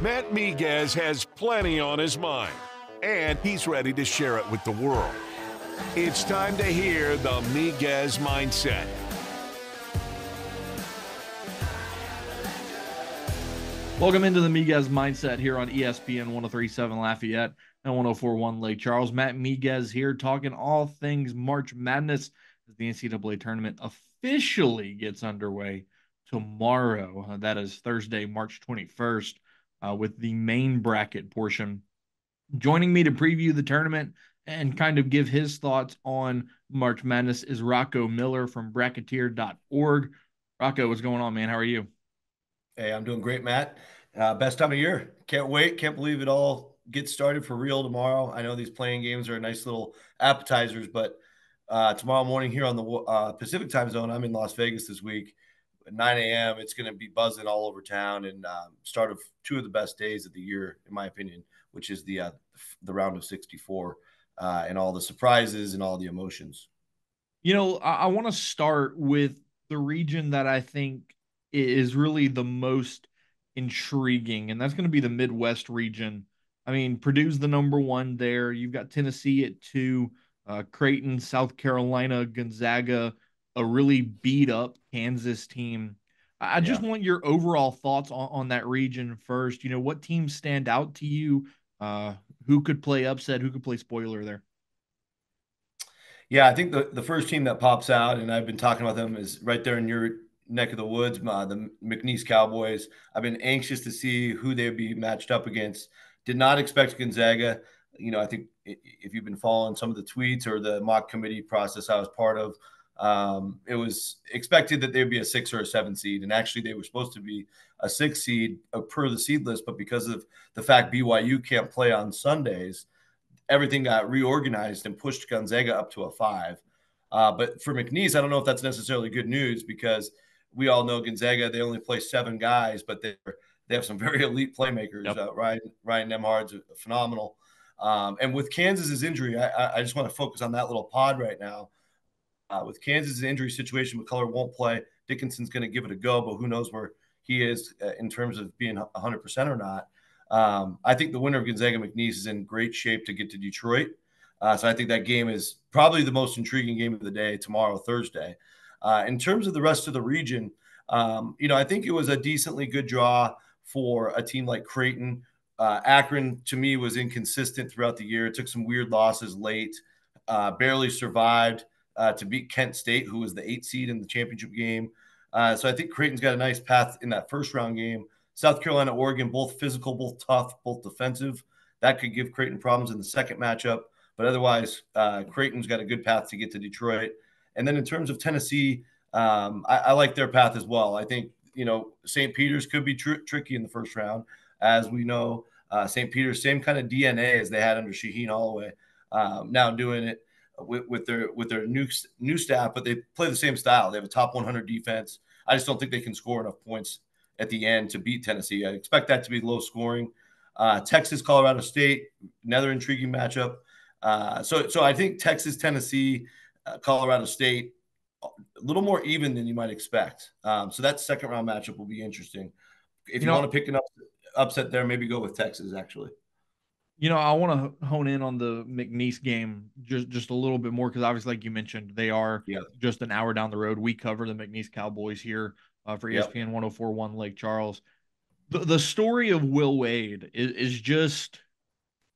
Matt Miguez has plenty on his mind, and he's ready to share it with the world. It's time to hear the Miguez Mindset. Welcome into the Miguez Mindset here on ESPN 103.7 Lafayette and 104.1 Lake Charles. Matt Miguez here talking all things March Madness as the NCAA Tournament officially gets underway tomorrow. That is Thursday, March 21st, with the main bracket portion. Joining me to preview the tournament and kind of give his thoughts on March Madness is Rocco Miller from Bracketeer.org. Rocco, what's going on, man? How are you? Hey, I'm doing great, Matt. Best time of year. Can't wait. Can't believe it all gets started for real tomorrow. I know these playing games are nice little appetizers, but tomorrow morning here on the Pacific time zone, I'm in Las Vegas this week at 9 a.m. It's going to be buzzing all over town and start of two of the best days of the year, in my opinion, which is the round of 64 and all the surprises and all the emotions. You know, I want to start with the region that I think is really the most intriguing, and that's going to be the Midwest region. I mean, Purdue's the number one there. You've got Tennessee at 2, Creighton, South Carolina, Gonzaga, a really beat up Kansas team. I just want your overall thoughts on that region first. You know, what teams stand out to you? Who could play upset? Who could play spoiler there? Yeah, I think the first team that pops out, and I've been talking about them, is right there in your neck of the woods, the McNeese Cowboys. I've been anxious to see who they would be matched up against. Did not expect Gonzaga. You know, I think if you've been following some of the tweets or the mock committee process I was part of, it was expected that they'd be a 6 or a 7 seed. And actually, they were supposed to be a 6 seed per the seed list. But because of the fact BYU can't play on Sundays, everything got reorganized and pushed Gonzaga up to a 5. But for McNeese, I don't know if that's necessarily good news because we all know Gonzaga, they only play 7 guys, but they have some very elite playmakers. Yep. Ryan Nemhard's phenomenal. And with Kansas's injury, I just want to focus on that little pod right now. With Kansas's injury situation, McCullough won't play. Dickinson's going to give it a go, but who knows where he is in terms of being 100% or not. I think the winner of Gonzaga McNeese is in great shape to get to Detroit. So I think that game is probably the most intriguing game of the day tomorrow, Thursday. In terms of the rest of the region, I think it was a decently good draw for a team like Creighton. Akron, to me, was inconsistent throughout the year. It took some weird losses late, barely survived to beat Kent State, who was the 8 seed in the championship game. So I think Creighton's got a nice path in that first round game. South Carolina, Oregon, both physical, both tough, both defensive. That could give Creighton problems in the second matchup. But otherwise, Creighton's got a good path to get to Detroit. And then in terms of Tennessee, I like their path as well. I think, St. Peter's could be tricky in the first round. As we know, St. Peter's, same kind of DNA as they had under Shaheen Holloway. Now doing it with their new staff, but they play the same style. They have a top 100 defense. I just don't think they can score enough points at the end to beat Tennessee. I expect that to be low scoring. Texas, Colorado State, another intriguing matchup. So I think Texas, Tennessee, Colorado State, a little more even than you might expect. So that second round matchup will be interesting. If you want to pick an upset there, maybe go with Texas, actually. I want to hone in on the McNeese game just a little bit more because obviously, like you mentioned, they are just an hour down the road. We cover the McNeese Cowboys here for ESPN 104.1 Lake Charles. The story of Will Wade is just,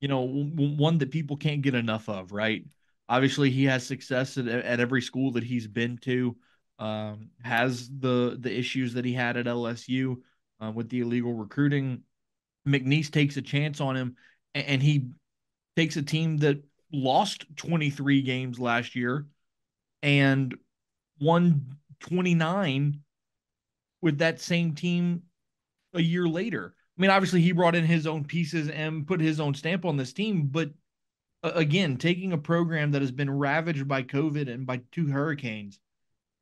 one that people can't get enough of, right? Obviously, he has success at every school that he's been to, has the issues that he had at LSU with the illegal recruiting. McNeese takes a chance on him, and he takes a team that lost 23 games last year and won 29 with that same team a year later. I mean, obviously, he brought in his own pieces and put his own stamp on this team, but again, taking a program that has been ravaged by COVID and by 2 hurricanes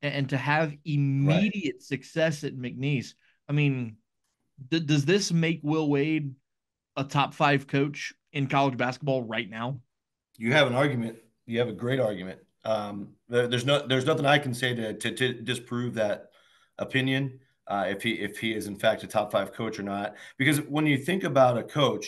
and to have immediate success at McNeese, I mean, does this make Will Wade a top 5 coach in college basketball right now? You have an argument. You have a great argument. There's nothing I can say to disprove that opinion. if he is in fact a top 5 coach or not. Because when you think about a coach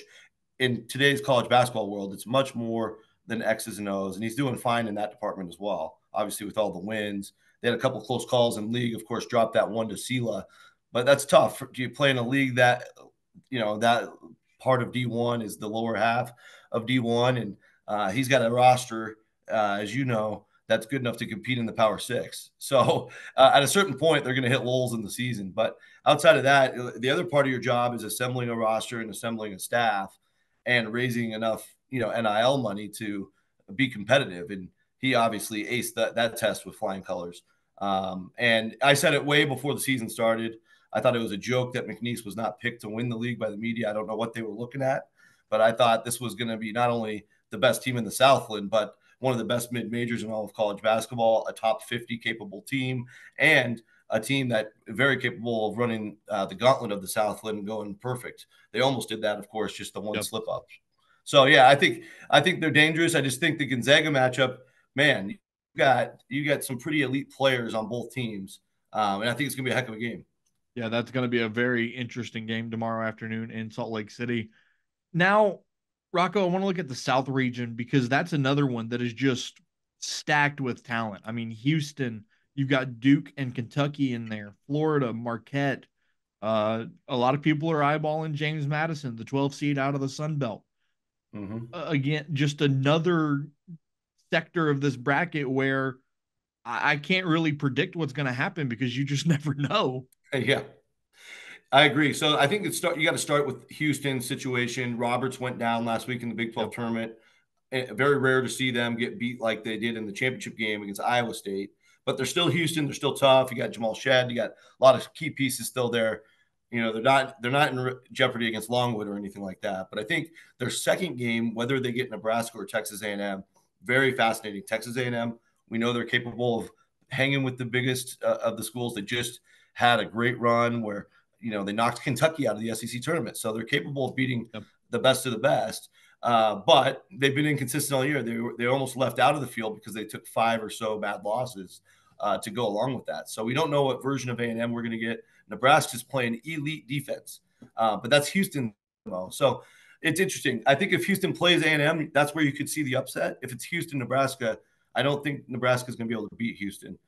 in today's college basketball world, it's much more than X's and O's, and he's doing fine in that department as well. Obviously, with all the wins, they had a couple close calls in league. Of course, dropped that one to Sela, but that's tough. You play in a league that that part of D1 is the lower half of D1, and he's got a roster, as you know, that's good enough to compete in the Power Six. So at a certain point, they're going to hit lulls in the season. But outside of that, the other part of your job is assembling a roster and assembling a staff and raising enough, NIL money to be competitive. And he obviously aced that test with flying colors. And I said it way before the season started. I thought it was a joke that McNeese was not picked to win the league by the media. I don't know what they were looking at, but I thought this was going to be not only the best team in the Southland, but one of the best mid-majors in all of college basketball, a top 50 capable team, and a team that very capable of running the gauntlet of the Southland and going perfect. They almost did that, of course, just the one slip up. So yeah, I think they're dangerous. I just think the Gonzaga matchup, man, you got some pretty elite players on both teams, and I think it's gonna be a heck of a game. Yeah, that's going to be a very interesting game tomorrow afternoon in Salt Lake City. Now, Rocco, I want to look at the South region because that's another one that is just stacked with talent. I mean, Houston, you've got Duke and Kentucky in there, Florida, Marquette. A lot of people are eyeballing James Madison, the 12 seed out of the Sun Belt. Again, just another sector of this bracket where I can't really predict what's going to happen because you just never know. Yeah, I agree. So I think you got to start with Houston's situation. Roberts went down last week in the Big 12 tournament. Very rare to see them get beat like they did in the championship game against Iowa State. But they're still Houston. They're still tough. You got Jamal Shedd. You got a lot of key pieces still there. They're not in jeopardy against Longwood or anything like that. But I think their second game, whether they get Nebraska or Texas A&M, very fascinating. Texas A&M, we know they're capable of hanging with the biggest of the schools. They just had a great run where they knocked Kentucky out of the SEC tournament, so they're capable of beating the best of the best. But they've been inconsistent all year. They almost left out of the field because they took 5 or so bad losses to go along with that. So we don't know what version of A&M we're going to get. Nebraska's playing elite defense, but that's Houston. So it's interesting. I think if Houston plays A&M, that's where you could see the upset. If it's Houston, Nebraska, I don't think Nebraska's going to be able to beat Houston.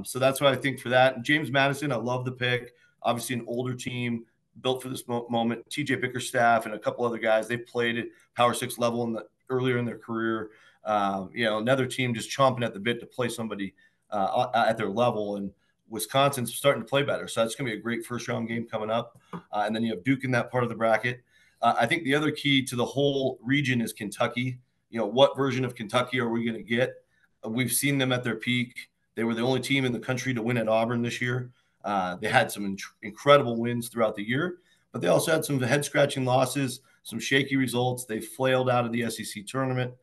So that's what I think for that. And James Madison, I love the pick. Obviously, an older team built for this moment. TJ Bickerstaff and a couple other guys, they've played at Power 6 level earlier in their career. Another team just chomping at the bit to play somebody at their level. And Wisconsin's starting to play better. So that's going to be a great first-round game coming up. And then you have Duke in that part of the bracket. I think the other key to the whole region is Kentucky. What version of Kentucky are we going to get? We've seen them at their peak. They were the only team in the country to win at Auburn this year. They had some incredible wins throughout the year, but they also had some head-scratching losses, some shaky results. They flailed out of the SEC tournament.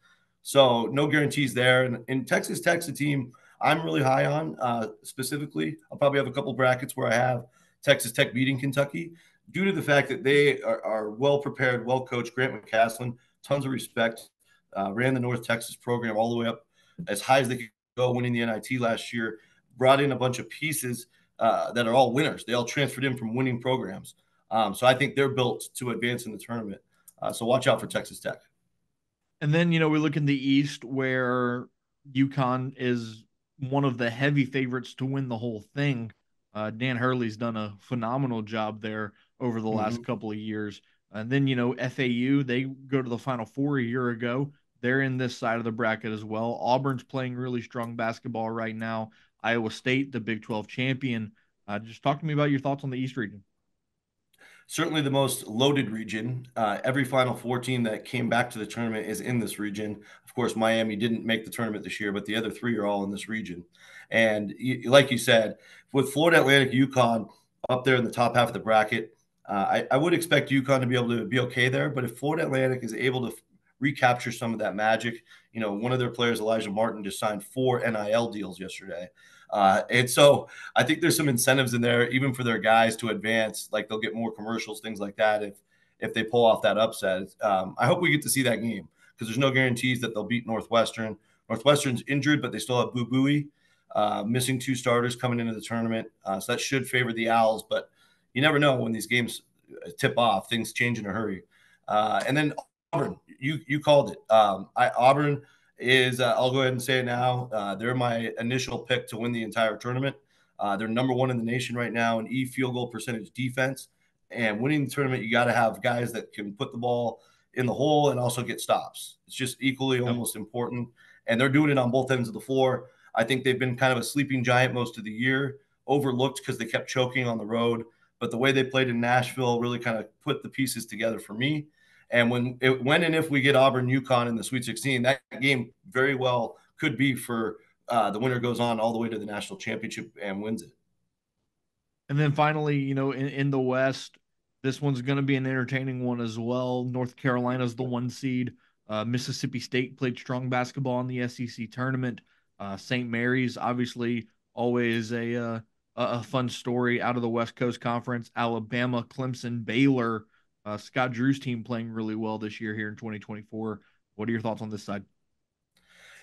So no guarantees there. And in Texas Tech's a team I'm really high on specifically. I'll probably have a couple brackets where I have Texas Tech beating Kentucky due to the fact that they are well-prepared, well-coached. Grant McCaslin, tons of respect, ran the North Texas program all the way up as high as they could go, winning the NIT last year, brought in a bunch of pieces that are all winners. They all transferred in from winning programs. So I think they're built to advance in the tournament. So watch out for Texas Tech. And then, we look in the East where UConn is one of the heavy favorites to win the whole thing. Dan Hurley's done a phenomenal job there over the last couple of years. And then, FAU, they go to the Final Four a year ago. They're in this side of the bracket as well. Auburn's playing really strong basketball right now. Iowa State, the Big 12 champion. Just talk to me about your thoughts on the East region. Certainly the most loaded region. Every Final Four team that came back to the tournament is in this region. Of course, Miami didn't make the tournament this year, but the other 3 are all in this region. And like you said, with Florida Atlantic, UConn up there in the top half of the bracket, I would expect UConn to be able to be okay there. But if Florida Atlantic is able to recapture some of that magic, one of their players, Elijah Martin, just signed 4 NIL deals yesterday. And so I think there's some incentives in there, even for their guys to advance. Like they'll get more commercials, things like that, if they pull off that upset. I hope we get to see that game because there's no guarantees that they'll beat Northwestern. Northwestern's injured, but they still have Boo Buie. missing 2 starters coming into the tournament. So that should favor the Owls, but you never know when these games tip off. Things change in a hurry. And then Auburn, you called it. Auburn is, I'll go ahead and say it now, they're my initial pick to win the entire tournament. They're number 1 in the nation right now in field goal percentage defense. And winning the tournament, you got to have guys that can put the ball in the hole and also get stops. It's just equally almost important. And they're doing it on both ends of the floor. I think they've been kind of a sleeping giant most of the year, overlooked because they kept choking on the road. But the way they played in Nashville really kind of put the pieces together for me. And when and if we get Auburn UConn in the Sweet 16, that game very well could be for the winner goes on all the way to the national championship and wins it. And then finally, you know, in the West, this one's going to be an entertaining one as well. North Carolina's the 1 seed. Mississippi State played strong basketball in the SEC tournament. St. Mary's, obviously, always a fun story out of the West Coast Conference. Alabama, Clemson, Baylor, Scott Drew's team playing really well this year here in 2024. What are your thoughts on this side?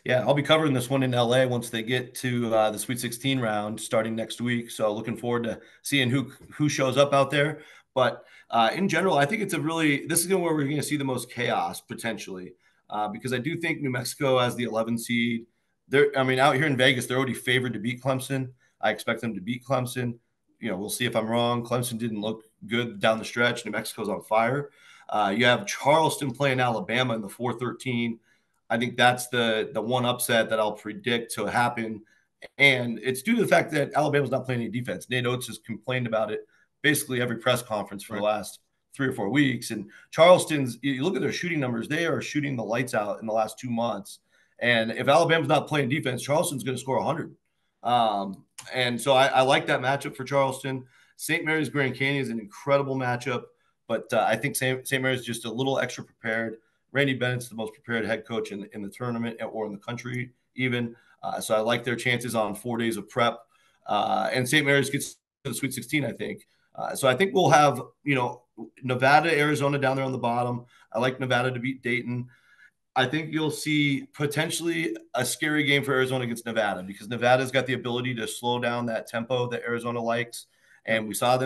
Yeah, I'll be covering this one in LA once they get to the Sweet 16 round starting next week. So looking forward to seeing who shows up out there. But in general, I think this is where we're going to see the most chaos potentially, because I do think New Mexico as the 11 seed. Out here in Vegas, they're already favored to beat Clemson. I expect them to beat Clemson. You know, we'll see if I'm wrong. Clemson didn't look good down the stretch. New Mexico's on fire. You have Charleston playing Alabama in the 4-13. I think that's the one upset that I'll predict to happen. And it's due to the fact that Alabama's not playing any defense. Nate Oates has complained about it basically every press conference for the last 3 or 4 weeks. And Charleston's, you look at their shooting numbers, they are shooting the lights out in the last 2 months. And if Alabama's not playing defense, Charleston's going to score 100. And so I like that matchup for Charleston. St. Mary's Grand Canyon is an incredible matchup, but I think St. Mary's just a little extra prepared. Randy Bennett's the most prepared head coach in the tournament or in the country even. So I like their chances on 4 days of prep. And St. Mary's gets to the Sweet 16, I think. So I think we'll have, Nevada, Arizona down there on the bottom. I like Nevada to beat Dayton. I think you'll see potentially a scary game for Arizona against Nevada because Nevada's got the ability to slow down that tempo that Arizona likes. And we saw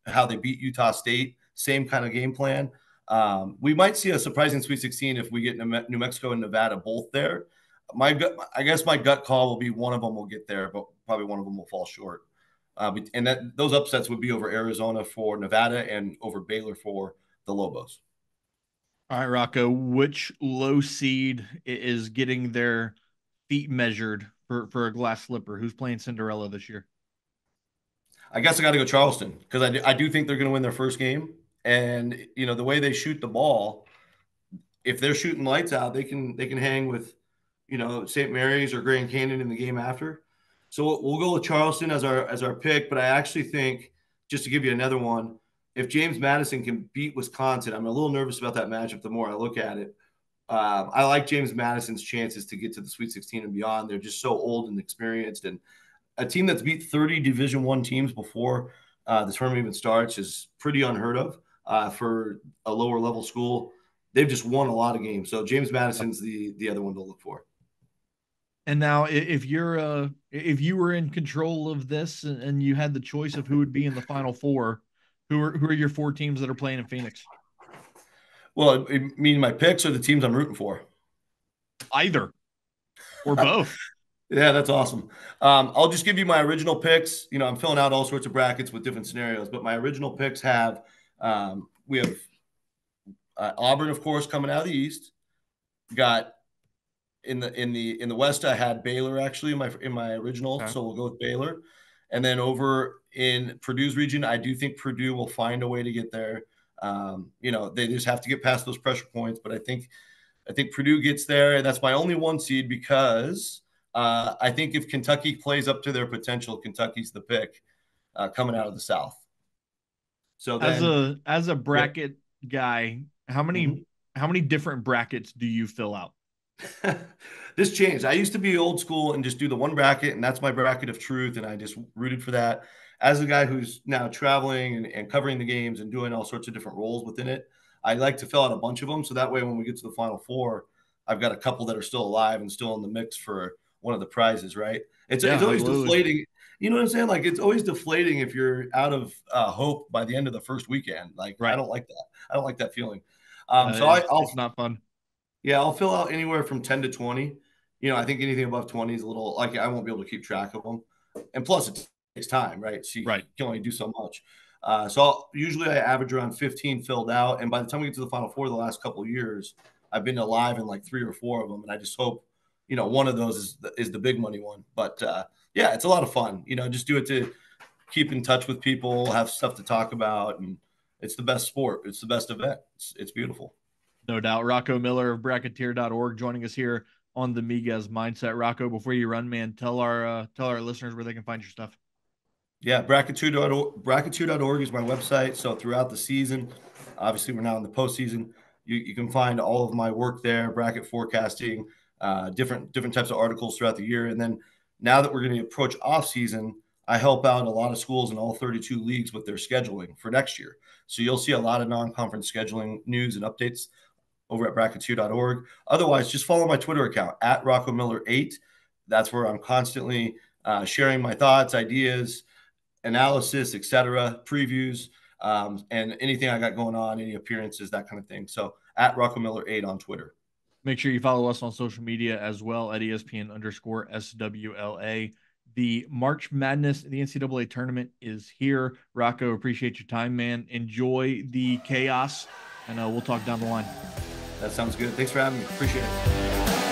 how they beat Utah State, same kind of game plan. We might see a surprising Sweet 16 if we get New Mexico and Nevada both there. I guess my gut call will be one of them will get there, but probably one of them will fall short. And those upsets would be over Arizona for Nevada and over Baylor for the Lobos. All right, Rocco, which low seed is getting their feet measured for a glass slipper? Who's playing Cinderella this year? I guess I got to go Charleston because I do think they're going to win their first game. And, the way they shoot the ball, if they're shooting lights out, they can hang with, St. Mary's or Grand Canyon in the game after. So we'll go with Charleston as our pick. But I actually think, just to give you another one, if James Madison can beat Wisconsin, I'm a little nervous about that matchup the more I look at it. I like James Madison's chances to get to the Sweet 16 and beyond. They're just so old and experienced. And a team that's beat 30 Division I teams before the tournament even starts is pretty unheard of for a lower level school. They've just won a lot of games. So James Madison's the other one to look for. And now, if you were in control of this and you had the choice of who would be in the Final Four, who are your 4 teams that are playing in Phoenix? Well, I mean, my picks are the teams I'm rooting for. Either or both. Yeah, that's awesome. I'll just give you my original picks. I'm filling out all sorts of brackets with different scenarios, but my original picks have we have Auburn, of course, coming out of the East. Got in the West, I had Baylor actually in my original, okay. So we'll go with Baylor. And then over in Purdue's region, I do think Purdue will find a way to get there. They just have to get past those pressure points, but I think Purdue gets there, and that's my only 1 seed because I think if Kentucky plays up to their potential, Kentucky's the pick coming out of the South. So then, as a bracket guy, how many different brackets do you fill out? This changed. I used to be old school and just do the one bracket, and that's my bracket of truth, and I just rooted for that. As a guy who's now traveling and covering the games and doing all sorts of different roles within it, I like to fill out a bunch of them. So that way, when we get to the Final Four, I've got a couple that are still alive and still in the mix for one of the prizes, right? It's always deflating. You know what I'm saying? Like, it's always deflating if you're out of hope by the end of the first weekend. Like, I don't like that. I don't like that feeling. It's not fun. Yeah, I'll fill out anywhere from 10 to 20. I think anything above 20 is a little, like, I won't be able to keep track of them. And plus, it takes time, right? So you can only do so much. Usually I average around 15 filled out. And by the time we get to the Final Four the last couple of years, I've been alive in like 3 or 4 of them. And I just hope, one of those is the big money one. But yeah, it's a lot of fun. Just do it to keep in touch with people, have stuff to talk about. And it's the best sport. It's the best event. It's beautiful. No doubt. Rocco Miller of Bracketeer.org joining us here on the Miguez Mindset. Rocco, before you run, man, tell our listeners where they can find your stuff. Yeah, Bracketeer.org is my website. So throughout the season, obviously we're now in the postseason, you can find all of my work there, bracket forecasting, different types of articles throughout the year. And then now that we're going to approach off season, I help out a lot of schools in all 32 leagues with their scheduling for next year. So you'll see a lot of non-conference scheduling news and updates over at Bracketeer.org. Otherwise, just follow my Twitter account at Rocco Miller 8. That's where I'm constantly sharing my thoughts, ideas, analysis, etc., previews, and anything I got going on, any appearances, that kind of thing. So at Rocco Miller 8 on Twitter. Make sure you follow us on social media as well at ESPN_SWLA. The March Madness, the NCAA tournament is here. Rocco, appreciate your time, man. Enjoy the chaos, and we'll talk down the line. That sounds good. Thanks for having me. Appreciate it.